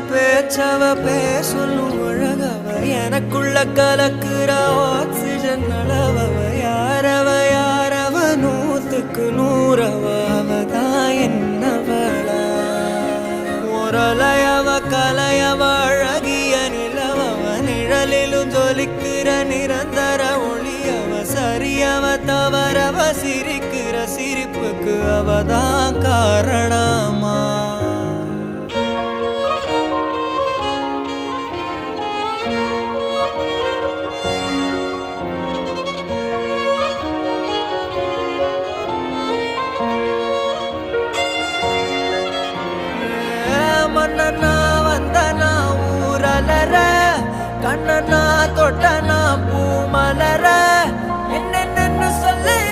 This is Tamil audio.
பேச்சவ பேசலும் அழகவ எனக்குள்ள கலக்குற ஆக்சிஜன் அளவவ யாரவ நூத்துக்கு நூறவ அவதான் என்னவளா முரலையவ கலையவ அழகிய நிலவவ நிழலிலும் ஜொலிக்கிற நிரந்தர ஒளியவ சரியவ தவறவ சிரிக்கிற சிரிப்புக்கு அவதான் காரணமா மன்னனா வந்தனா ஊரலர கண்ணனா தொட்டனா